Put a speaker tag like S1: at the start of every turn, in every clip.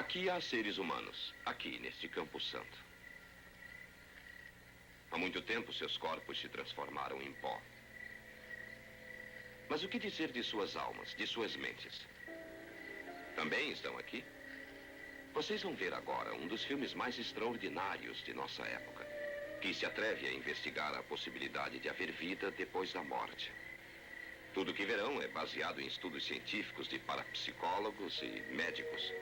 S1: Aqui há seres humanos, aqui, neste campo santo. Há muito tempo, seus corpos se transformaram em pó. Mas o que dizer de suas almas, de suas mentes? Também estão aqui? Vocês vão ver agora um dos filmes mais extraordinários de nossa época, que se atreve a investigar a possibilidade de haver vida depois da morte. Tudo o que verão é baseado em estudos científicos de parapsicólogos e médicos,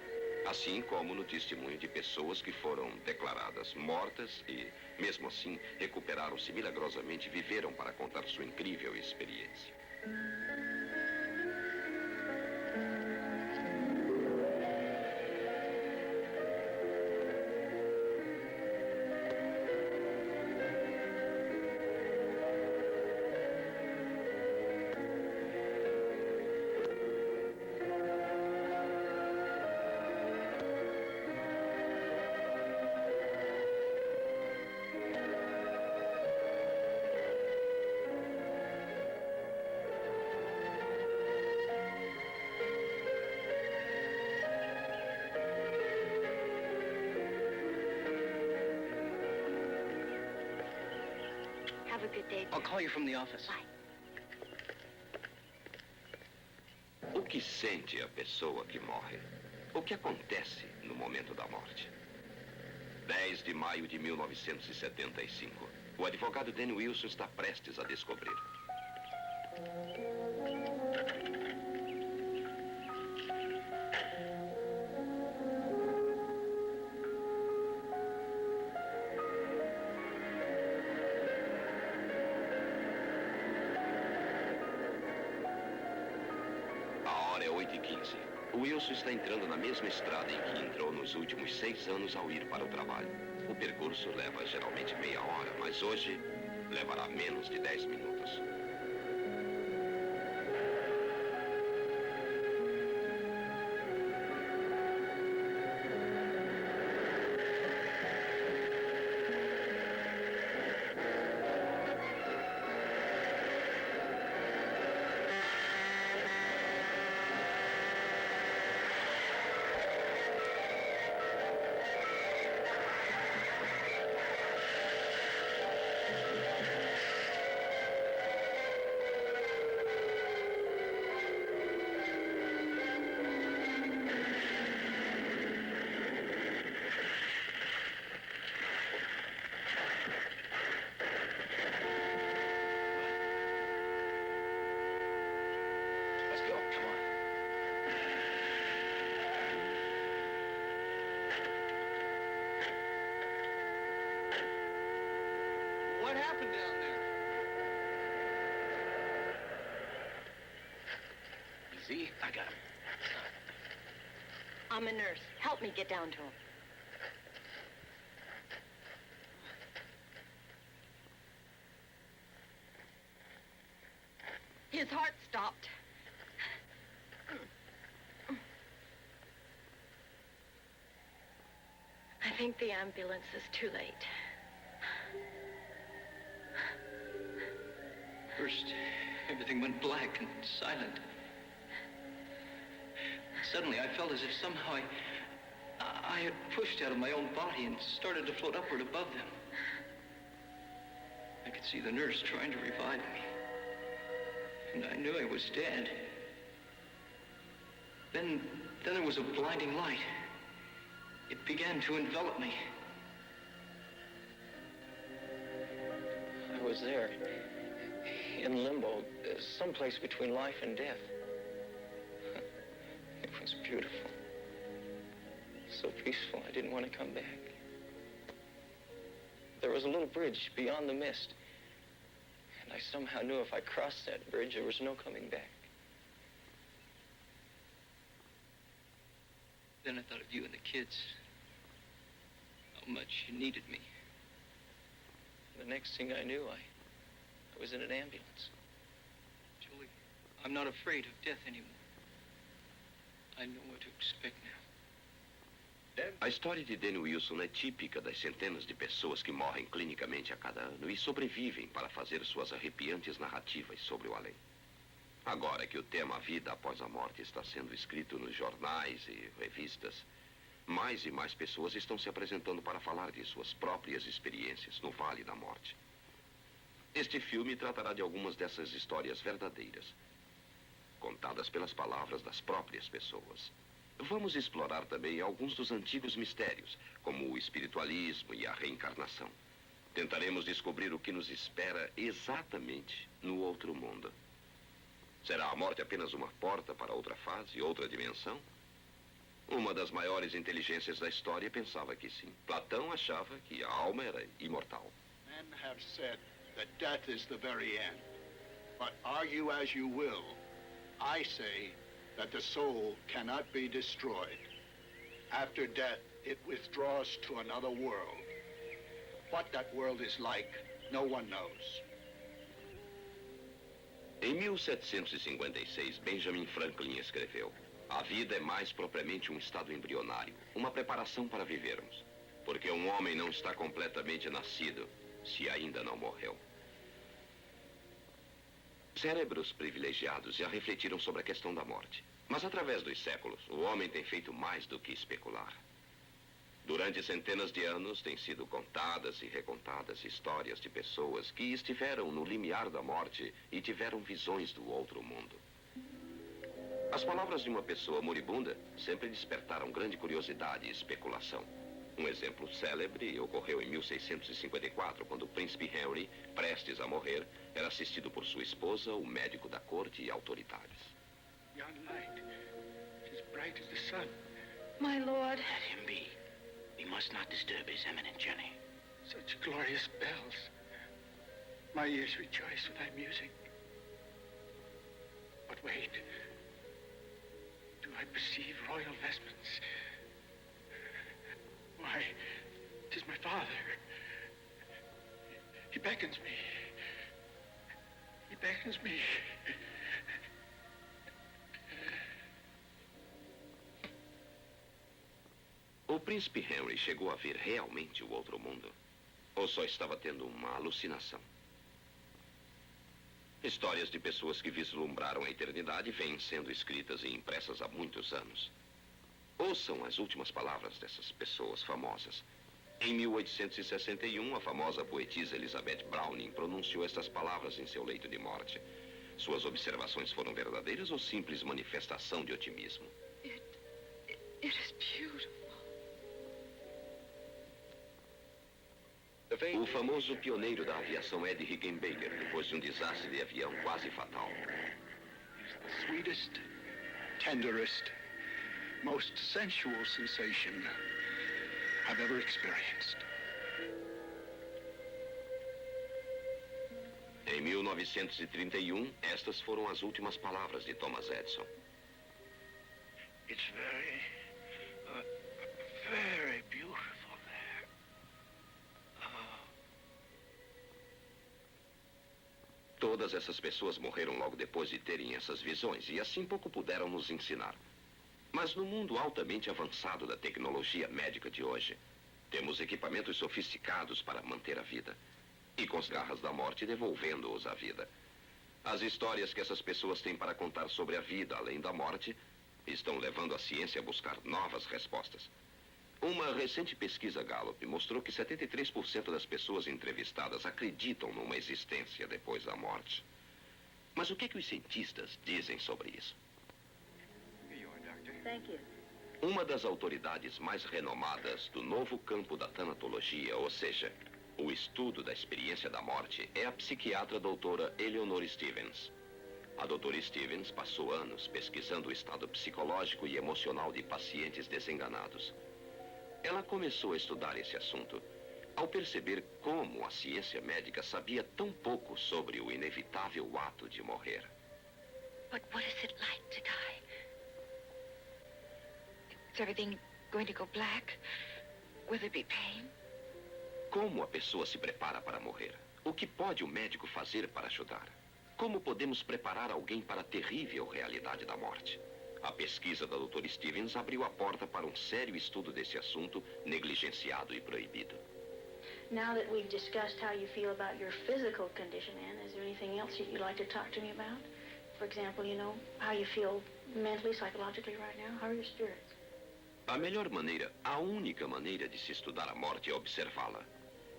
S1: assim como no testemunho de pessoas que foram declaradas mortas e, mesmo assim, recuperaram-se milagrosamente e viveram para contar sua incrível experiência.
S2: I'll call you from the office.
S3: Bye.
S1: O que sente a pessoa que morre? O que acontece no momento da morte? 10 de maio de 1975. O advogado Danny Wilson está prestes a descobrir. O Wilson está entrando na mesma estrada em que entrou nos últimos 6 anos ao ir para o trabalho. O percurso leva geralmente meia hora, mas hoje levará menos de 10 minutos.
S2: What happened down there? Easy, I got him.
S3: I'm a nurse. Help me get down to him. His heart stopped. I think the ambulance is too late.
S2: First, everything went black and silent. Suddenly, I felt as if somehow I had pushed out of my own body and started to float upward above them. I could see the nurse trying to revive me. And I knew I was dead. Then there was a blinding light. It began to envelop me. I was there, in limbo, someplace between life and death. It was beautiful. So peaceful, I didn't want to come back. There was a little bridge beyond the mist. And I somehow knew if I crossed that bridge, there was no coming back. Then I thought of you and the kids. How much you needed me. The next thing I knew, I was in an ambulance. Julie, I'm not afraid of death anymore. I know what to expect now.
S1: A história de Danny Wilson é típica das centenas de pessoas que morrem clinicamente a cada ano e sobrevivem para fazer suas arrepiantes narrativas sobre o além. Agora que o tema vida após a morte está sendo escrito nos jornais e revistas, mais e mais pessoas estão se apresentando para falar de suas próprias experiências no Vale da Morte. Este filme tratará de algumas dessas histórias verdadeiras, contadas pelas palavras das próprias pessoas. Vamos explorar também alguns dos antigos mistérios, como o espiritualismo e a reencarnação. Tentaremos descobrir o que nos espera exatamente no outro mundo. Será a morte apenas uma porta para outra fase, outra dimensão? Uma das maiores inteligências da história pensava que sim. Platão achava que a alma era imortal.
S4: Men have said that death is the very end. But argue as you will, I say that the soul cannot be destroyed. After death, it withdraws to another world. What that world is like, no one knows.
S1: Em 1756, Benjamin Franklin escreveu: a vida é mais propriamente um estado embrionário, uma preparação para vivermos. Porque um homem não está completamente nascido se ainda não morreu. Cérebros privilegiados já refletiram sobre a questão da morte. Mas através dos séculos, o homem tem feito mais do que especular. Durante centenas de anos, têm sido contadas e recontadas histórias de pessoas que estiveram no limiar da morte e tiveram visões do outro mundo. As palavras de uma pessoa moribunda sempre despertaram grande curiosidade e especulação. Um exemplo célebre ocorreu em 1654, quando o príncipe Henry, prestes a morrer, era assistido por sua esposa, o médico da corte e autoridades.
S4: Young light, as bright as the sun.
S3: My lord.
S5: Let him be. We must not disturb his eminent journey.
S4: Such glorious bells. My ears rejoice with thy music. But wait. Do I perceive royal vestments? Why, 'tis my father. He beckons me. He beckons me.
S1: O príncipe Henry chegou a ver realmente o outro mundo? Ou só estava tendo uma alucinação? Histórias de pessoas que vislumbraram a eternidade vêm sendo escritas e impressas há muitos anos. Ouçam as últimas palavras dessas pessoas famosas. Em 1861, a famosa poetisa Elizabeth Browning pronunciou estas palavras em seu leito de morte. Suas observações foram verdadeiras ou simples manifestação de otimismo?
S3: It is beautiful.
S1: O famoso pioneiro da aviação Ed Rickenbacker, depois de um desastre de avião quase fatal.
S4: The sweetest, tenderest, most sensual sensation I've ever experienced.
S1: Em 1931, estas foram as últimas palavras de Thomas Edison.
S5: It's very beautiful there.
S1: Todas essas pessoas morreram logo depois de terem essas visões e assim pouco puderam nos ensinar. Mas no mundo altamente avançado da tecnologia médica de hoje, temos equipamentos sofisticados para manter a vida. E com as garras da morte devolvendo-os à vida. As histórias que essas pessoas têm para contar sobre a vida além da morte estão levando a ciência a buscar novas respostas. Uma recente pesquisa Gallup mostrou que 73% das pessoas entrevistadas acreditam numa existência depois da morte. Mas o que os cientistas dizem sobre isso?
S3: Thank you.
S1: Uma das autoridades mais renomadas do novo campo da tanatologia, ou seja, o estudo da experiência da morte, é a psiquiatra doutora Eleanor Stevens. A doutora Stevens passou anos pesquisando o estado psicológico e emocional de pacientes desenganados. Ela começou a estudar esse assunto ao perceber como a ciência médica sabia tão pouco sobre o inevitável ato de morrer.
S3: But what is it like to die? Is everything going to go black? Will there be pain?
S1: Como a pessoa se prepara para morrer? O que pode o médico fazer para ajudar? Como podemos preparar alguém para a terrível realidade da morte? A pesquisa da doutora Stevens abriu a porta para um sério estudo desse assunto negligenciado e proibido.
S6: Now that we've discussed how you feel about your physical condition, Anne, is there anything else that you'd like to talk to me about? For example, how you feel mentally, psychologically right now? How are your spirits?
S1: A melhor maneira, a única maneira de se estudar a morte é observá-la.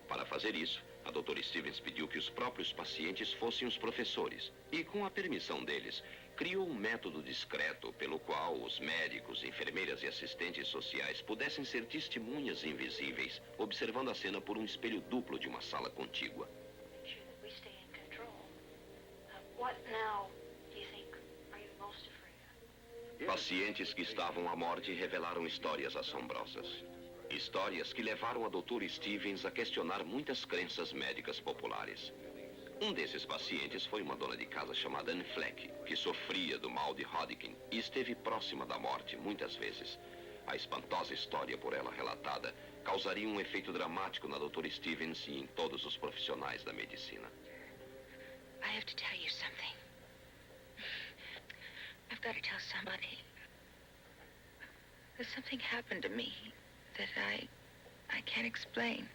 S1: Para fazer isso, a doutora Stevens pediu que os próprios pacientes fossem os professores e, com a permissão deles, criou um método discreto pelo qual os médicos, enfermeiras e assistentes sociais pudessem ser testemunhas invisíveis, observando a cena por um espelho duplo de uma sala contígua.
S6: We stay in control. What now do you think are you most afraid of?
S1: Pacientes que estavam à morte revelaram histórias assombrosas. Histórias que levaram a doutora Stevens a questionar muitas crenças médicas populares. Um desses pacientes foi uma dona de casa chamada Anne Fleck, que sofria do mal de Hodgkin e esteve próxima da morte muitas vezes. A espantosa história por ela relatada causaria um efeito dramático na doutora Stevens e em todos os profissionais da medicina.
S3: I have to tell you something. I've got to tell somebody. There's something happened to me that I can't explain.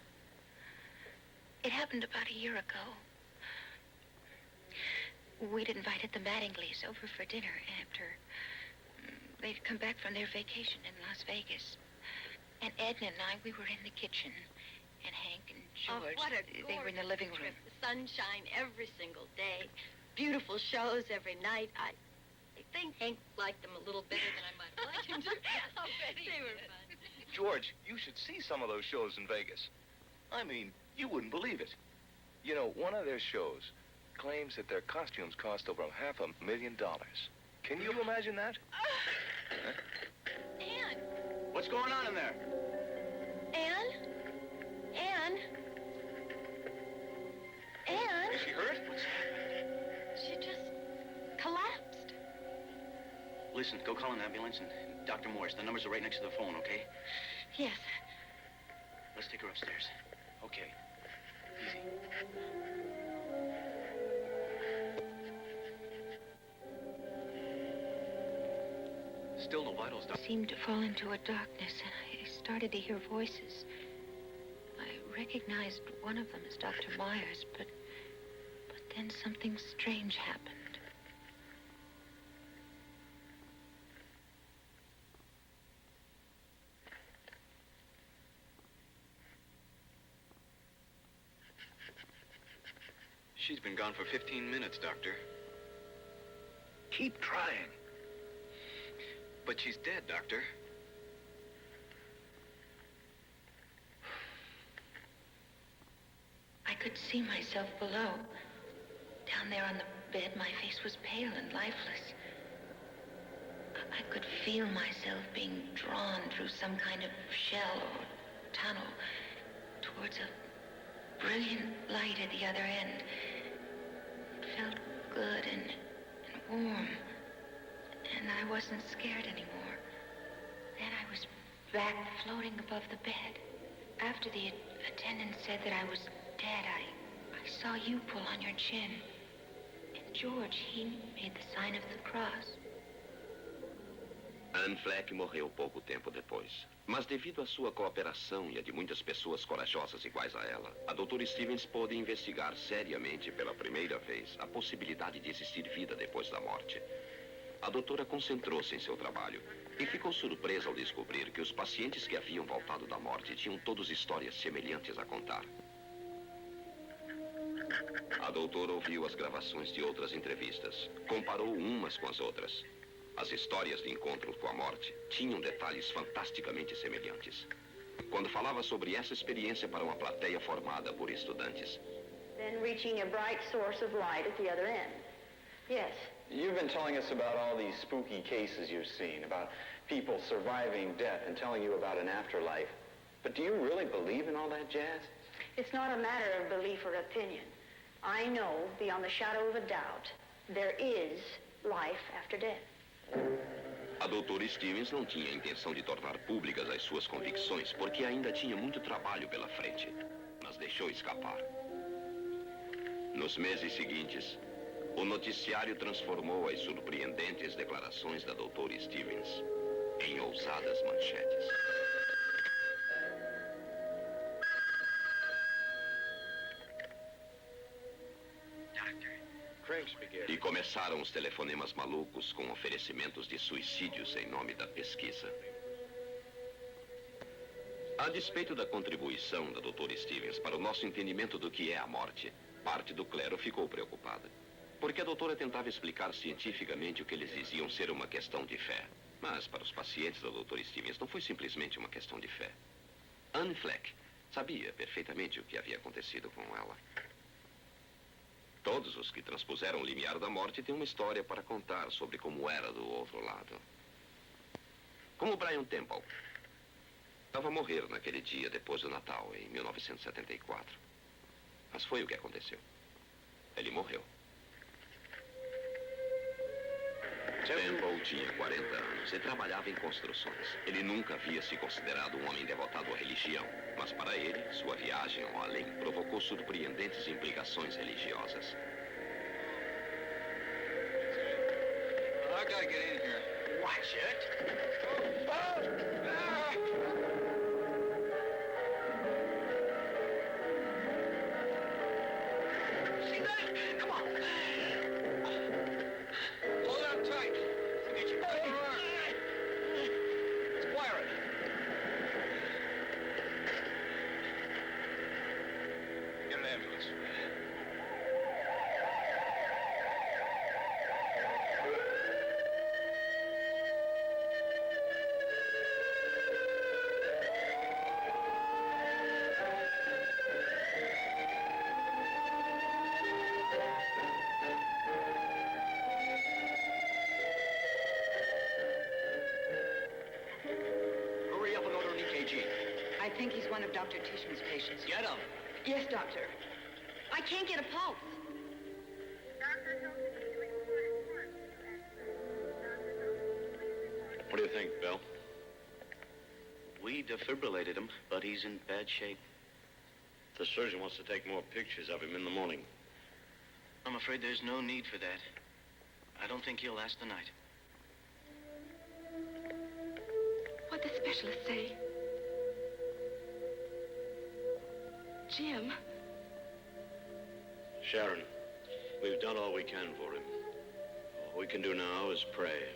S3: It happened about a year ago. We'd invited the Mattingleys over for dinner after they'd come back from their vacation in Las Vegas. And Edna and I, we were in the kitchen. And Hank and George,
S7: what a
S3: they were in the living room.
S7: trip. The sunshine every single day. Beautiful shows every night. I think Hank liked them a little better than I might have liked him to. I'll bet they were fun.
S8: George, you should see some of those shows in Vegas. I mean, you wouldn't believe it. You know, one of their shows claims that their costumes cost over $500,000. Can you imagine that?
S7: Anne!
S5: What's going on in there?
S7: Anne? Anne? Anne?
S8: Is she hurt? What's happened?
S7: She just collapsed.
S5: Listen, go call an ambulance and Dr. Morris. The numbers are right next to the phone, okay?
S7: Yes.
S5: Let's take her upstairs.
S8: Okay. Easy. Still no vitals,
S3: I
S8: Doctor.
S3: seemed to fall into a darkness, and I started to hear voices. I recognized one of them as Dr. Myers, but then something strange happened.
S2: She's been gone for 15 minutes, Doctor.
S8: Keep trying.
S2: But she's dead, Doctor.
S3: I could see myself below. Down there on the bed, my face was pale and lifeless. I could feel myself being drawn through some kind of shell or tunnel towards a brilliant light at the other end. It felt good and warm, and I wasn't scared anymore. Then I was back floating above the bed. After the attendant said that I was dead, I saw you pull on your chin. And George, he made the sign of the cross.
S1: Anne Fleck morreu pouco tempo depois. Mas devido à sua cooperação e a de muitas pessoas corajosas iguais a ela, a doutora Stevens pôde investigar seriamente pela primeira vez a possibilidade de existir vida depois da morte. A doutora concentrou-se em seu trabalho e ficou surpresa ao descobrir que os pacientes que haviam voltado da morte tinham todos histórias semelhantes a contar. A doutora ouviu as gravações de outras entrevistas, comparou umas com as outras. As histórias de encontro com a morte tinham detalhes fantasticamente semelhantes. Quando falava sobre essa experiência para uma plateia formada por estudantes.
S6: Then reaching a bright source of light at the other end. Yes.
S9: You've been telling us about all these spooky cases you've seen, about people surviving death and telling you about an afterlife. But do you really believe in all that jazz?
S6: It's not a matter of belief or opinion. I know, beyond the shadow of a doubt, there is life after death.
S1: A doutora Stevens não tinha a intenção de tornar públicas as suas convicções, porque ainda tinha muito trabalho pela frente, mas deixou escapar. Nos meses seguintes, o noticiário transformou as surpreendentes declarações da doutora Stevens em ousadas manchetes. E começaram os telefonemas malucos com oferecimentos de suicídios em nome da pesquisa. A despeito da contribuição da doutora Stevens para o nosso entendimento do que é a morte, parte do clero ficou preocupada. Porque a doutora tentava explicar cientificamente o que eles diziam ser uma questão de fé. Mas para os pacientes da doutora Stevens não foi simplesmente uma questão de fé. Anne Fleck sabia perfeitamente o que havia acontecido com ela. Todos os que transpuseram o limiar da morte têm uma história para contar sobre como era do outro lado. Como Brian Temple. Estava a morrer naquele dia depois do Natal, em 1974. Mas foi o que aconteceu. Ele morreu. Temple tinha 40 anos e trabalhava em construções. Ele nunca havia se considerado um homem devotado à religião, mas para ele, sua viagem ao além provocou surpreendentes implicações religiosas.
S2: I gotta get in here.
S5: Watch it.
S2: See that? Come on. Hold on tight. Get your arm. Let's wire it. Get an ambulance. Hurry up and go to an EKG.
S3: I think he's one of Dr. Tishman's patients.
S2: Get him.
S3: Yes, doctor. I can't get a pulse.
S5: What do you think, Bill? We defibrillated him, but he's in bad shape.
S10: The surgeon wants to take more pictures of him in the morning.
S5: I'm afraid there's no need for that. I don't think he'll last the night.
S3: What'd the specialist say? Jim.
S10: Sharon, we've done all we can for him. All we can do now is pray.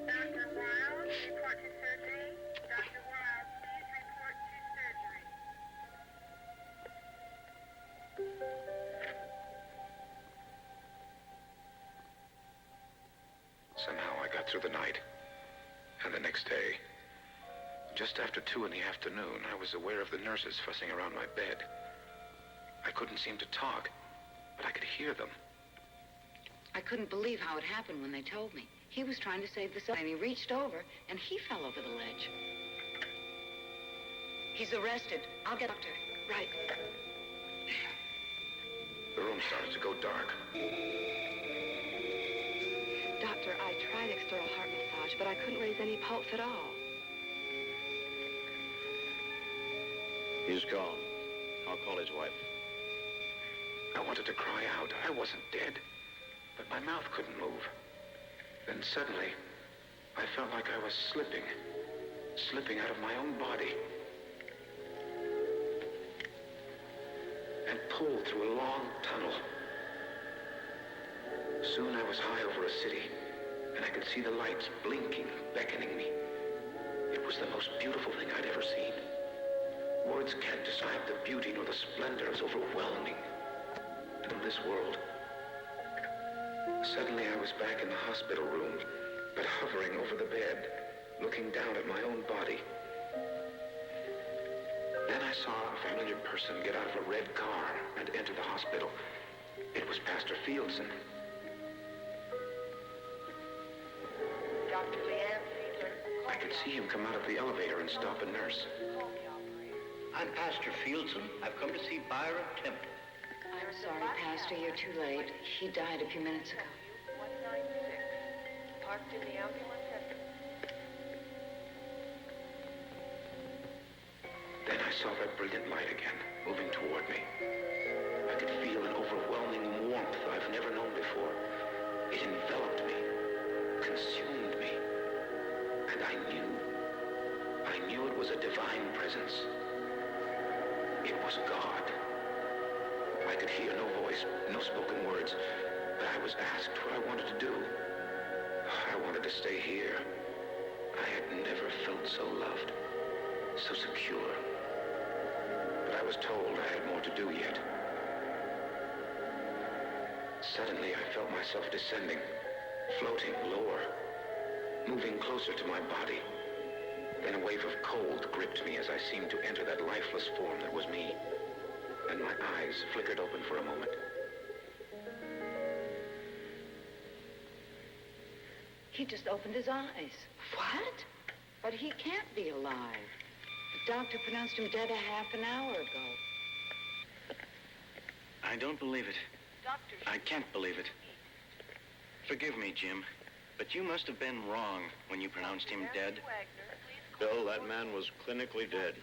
S11: Dr. Wild, report to surgery. Dr. Wild, please report to surgery.
S12: Somehow I got through the night. And the next day, just after 2 in the afternoon, I was aware of the nurses fussing around my bed. I couldn't seem to talk, but I could hear them.
S3: I couldn't believe how it happened when they told me. He was trying to save the son, and he reached over, and he fell over the ledge. He's arrested. I'll get doctor. Right.
S12: The room started to go dark.
S3: Doctor, I tried external heart massage, but I couldn't raise any pulse at all.
S10: He's gone. I'll call his wife.
S12: I wanted to cry out. I wasn't dead, but my mouth couldn't move. Then suddenly, I felt like I was slipping out of my own body, and pulled through a long tunnel. Soon I was high over a city, and I could see the lights blinking, beckoning me. It was the most beautiful thing I'd ever seen. Words can't describe the beauty nor the splendor. It was overwhelming. From this world. Suddenly I was back in the hospital room, but hovering over the bed, looking down at my own body. Then I saw a familiar person get out of a red car and enter the hospital. It was Pastor Fieldson.
S11: Dr. Leanne Fiedler.
S12: I could see him come out of the elevator and stop a nurse.
S5: I'm Pastor Fieldson. I've come to see Byron Temple.
S3: I'm sorry, Pastor, you're too late. He died a few minutes ago.
S11: 196. Parked in the ambulance at the...
S12: Then I saw that brilliant light again, moving toward me. I could feel an overwhelming warmth I've never known before. It enveloped me, consumed me, and I knew it was a divine presence. It was God. I could hear no voice, no spoken words, but I was asked what I wanted to do. I wanted to stay here. I had never felt so loved, so secure. But I was told I had more to do yet. Suddenly, I felt myself descending, floating lower, moving closer to my body. Then a wave of cold gripped me as I seemed to enter that lifeless form that was me. And my eyes flickered open for a moment.
S13: He just opened his eyes.
S6: What?
S13: But he can't be alive. The doctor pronounced him dead a half an hour ago.
S5: I don't believe it. I can't believe it. Forgive me, Jim, but you must have been wrong when you pronounced him dead.
S10: Bill, that man was clinically dead.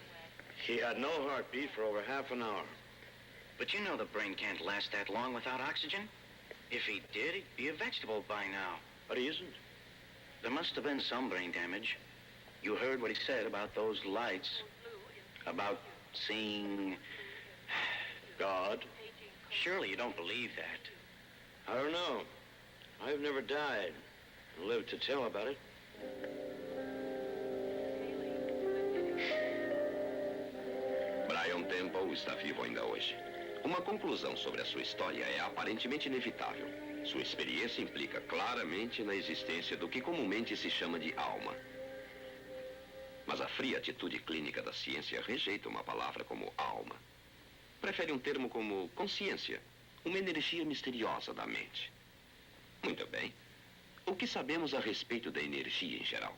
S10: He had no heartbeat for over half an hour.
S5: But you know the brain can't last that long without oxygen. If he did, he'd be a vegetable by now.
S10: But he isn't.
S5: There must have been some brain damage. You heard what he said about those lights. About seeing...
S10: God?
S5: Surely you don't believe that.
S10: I don't know. I've never died and lived to tell about it.
S1: Brian Temple está vivo ainda hoje. Uma conclusão sobre a sua história é aparentemente inevitável. Sua experiência implica claramente na existência do que comumente se chama de alma. Mas a fria atitude clínica da ciência rejeita uma palavra como alma. Prefere um termo como consciência, uma energia misteriosa da mente. Muito bem. O que sabemos a respeito da energia em geral?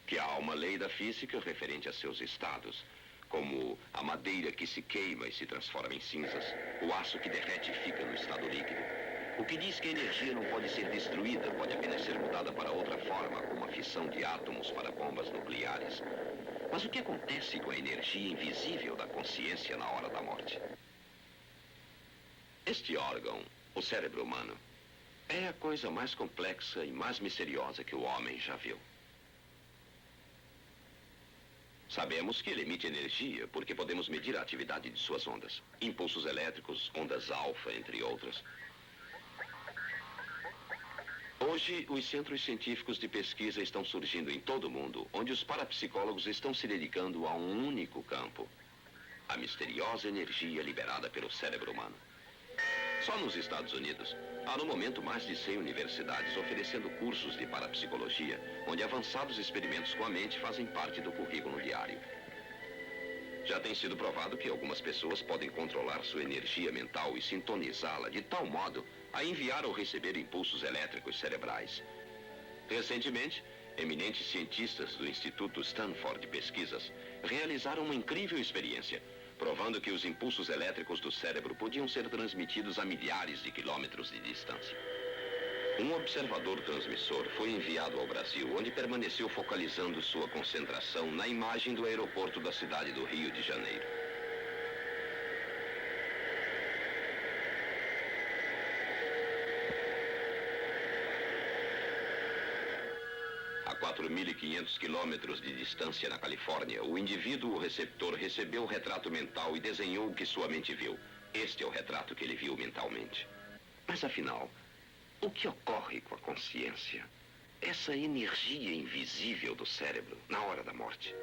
S1: Que há uma lei da física referente a seus estados, como a madeira que se queima e se transforma em cinzas, o aço que derrete e fica no estado líquido. O que diz que a energia não pode ser destruída, pode apenas ser mudada para outra forma, como a fissão de átomos para bombas nucleares. Mas o que acontece com a energia invisível da consciência na hora da morte? Este órgão, o cérebro humano, é a coisa mais complexa e mais misteriosa que o homem já viu. Sabemos que ele emite energia porque podemos medir a atividade de suas ondas. Impulsos elétricos, ondas alfa, entre outras. Hoje, os centros científicos de pesquisa estão surgindo em todo o mundo, onde os parapsicólogos estão se dedicando a um único campo: a misteriosa energia liberada pelo cérebro humano. Só nos Estados Unidos, há no momento mais de 100 universidades oferecendo cursos de parapsicologia, onde avançados experimentos com a mente fazem parte do currículo diário. Já tem sido provado que algumas pessoas podem controlar sua energia mental e sintonizá-la de tal modo a enviar ou receber impulsos elétricos cerebrais. Recentemente, eminentes cientistas do Instituto Stanford de Pesquisas realizaram uma incrível experiência, provando que os impulsos elétricos do cérebro podiam ser transmitidos a milhares de quilômetros de distância. Um observador transmissor foi enviado ao Brasil, onde permaneceu focalizando sua concentração na imagem do aeroporto da cidade do Rio de Janeiro. A 4.500 quilômetros de distância na Califórnia, o indivíduo receptor recebeu o retrato mental e desenhou o que sua mente viu. Este é o retrato que ele viu mentalmente. Mas afinal, o que ocorre com a consciência? Essa energia invisível do cérebro na hora da morte.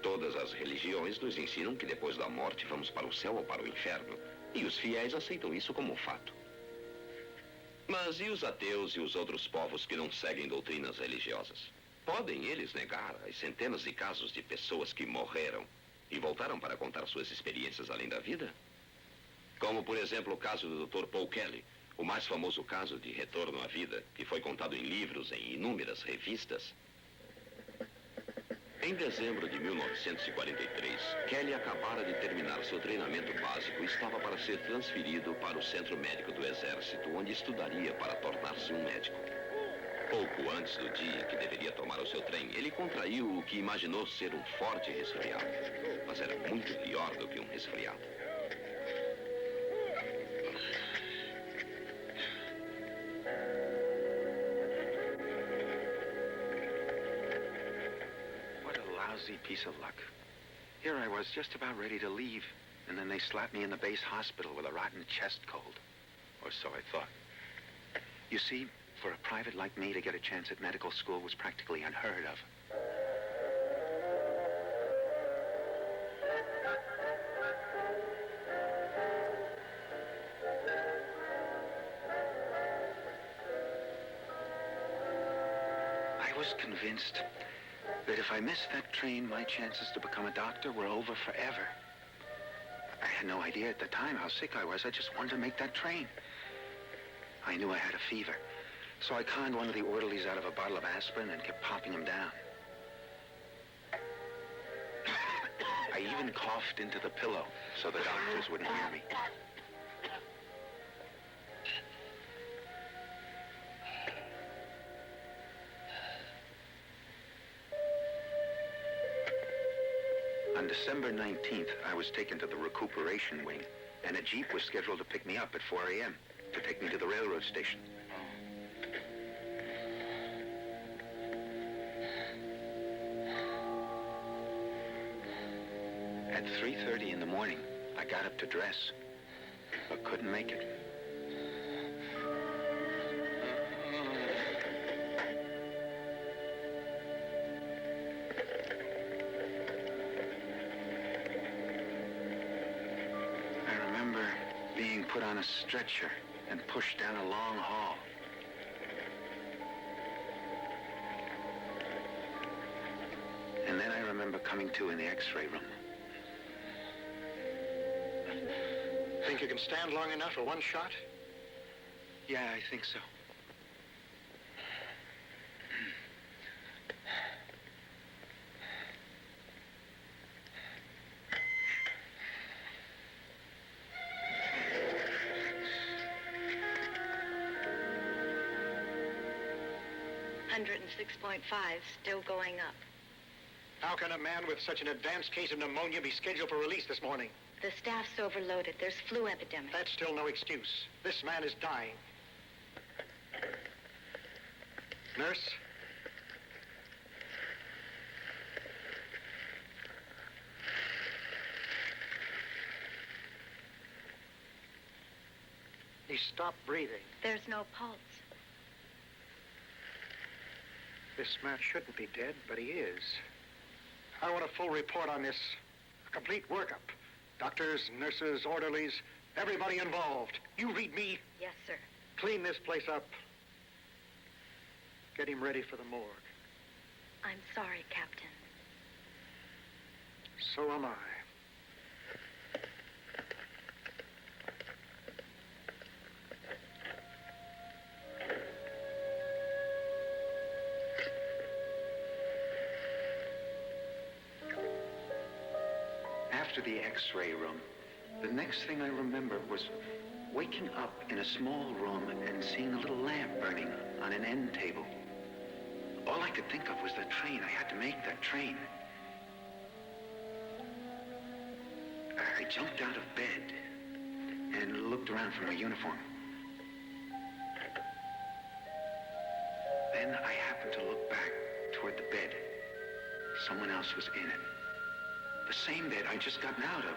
S1: Todas as religiões nos ensinam que depois da morte vamos para o céu ou para o inferno. E os fiéis aceitam isso como um fato. Mas e os ateus e os outros povos que não seguem doutrinas religiosas? Podem eles negar as centenas de casos de pessoas que morreram e voltaram para contar suas experiências além da vida? Como, por exemplo, o caso do Dr. Paul Kelly, o mais famoso caso de retorno à vida, que foi contado em livros, em inúmeras revistas. Em dezembro de 1943, Kelly acabara de terminar seu treinamento básico e estava para ser transferido para o Centro Médico do Exército, onde estudaria para tornar-se um médico. Pouco antes do dia que deveria tomar o seu trem, ele contraiu o que imaginou ser um forte resfriado, mas era muito pior do que um resfriado.
S12: Piece of luck. Here I was just about ready to leave, and then they slapped me in the base hospital with a rotten chest cold. Or so I thought. You see,
S9: For a private like me to get a chance at medical school was practically unheard of. I was convinced that if I missed that train, my chances to become a doctor were over forever. I had no idea at the time how sick I was. I just wanted to make that train. I knew I had a fever, so I conned one of the orderlies out of a bottle of aspirin and kept popping him down. I even coughed into the pillow so the doctors wouldn't hear me. On December 19th, I was taken to the recuperation wing, and a jeep was scheduled to pick me up at 4 a.m. to take me to the railroad station. At 3:30 in the morning, I got up to dress, but couldn't make it. Put on a stretcher and pushed down a long hall. And then I remember coming to in the X-ray room.
S14: Think you can stand long enough for one shot?
S9: Yeah, I think so.
S6: Still going up.
S14: How can a man with such an advanced case of pneumonia be scheduled for release this morning?
S6: The staff's overloaded. There's flu epidemic.
S14: That's still no excuse. This man is dying. Nurse? He stopped breathing.
S6: There's no pulse.
S14: This man shouldn't be dead, but he is. I want a full report on this. A complete workup. Doctors, nurses, orderlies, everybody involved. You read me?
S6: Yes, sir.
S14: Clean this place up. Get him ready for the morgue.
S6: I'm sorry, Captain.
S14: So am I.
S9: After the X-ray room, the next thing I remember was waking up in a small room and seeing a little lamp burning on an end table. All I could think of was the train. I had to make that train. I jumped out of bed and looked around for my uniform. Then I happened to look back toward the bed. Someone else was in it. The same bed I'd just gotten out of.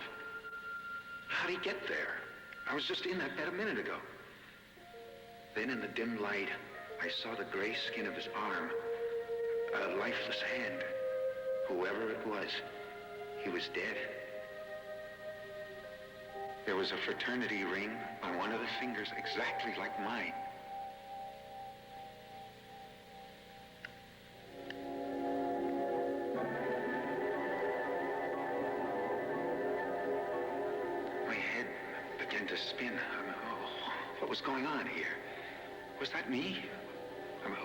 S9: How'd he get there? I was just in that bed a minute ago. Then in the dim light, I saw the gray skin of his arm, a lifeless hand. Whoever it was, he was dead. There was a fraternity ring on one of the fingers exactly like mine. To spin. What was going on here? Was that me?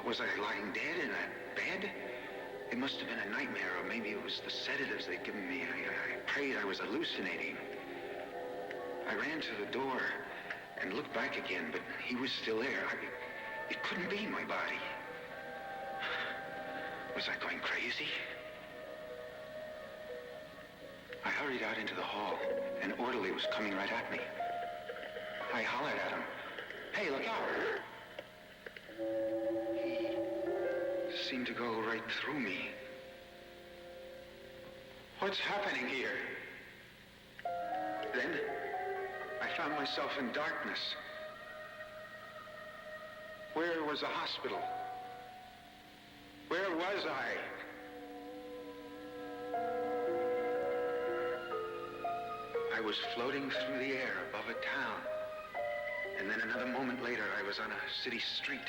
S9: Was I lying dead in a bed? It must have been a nightmare, or maybe it was the sedatives they'd given me. I prayed I was hallucinating. I ran to the door and looked back again, but he was still there. It couldn't be my body. Was I going crazy? I hurried out into the hall. An orderly was coming right at me. I hollered at him. Hey, look out! He seemed to go right through me. What's happening here? Then, I found myself in darkness. Where was the hospital? Where was I? I was floating through the air above a town. And then another moment later, I was on a city street.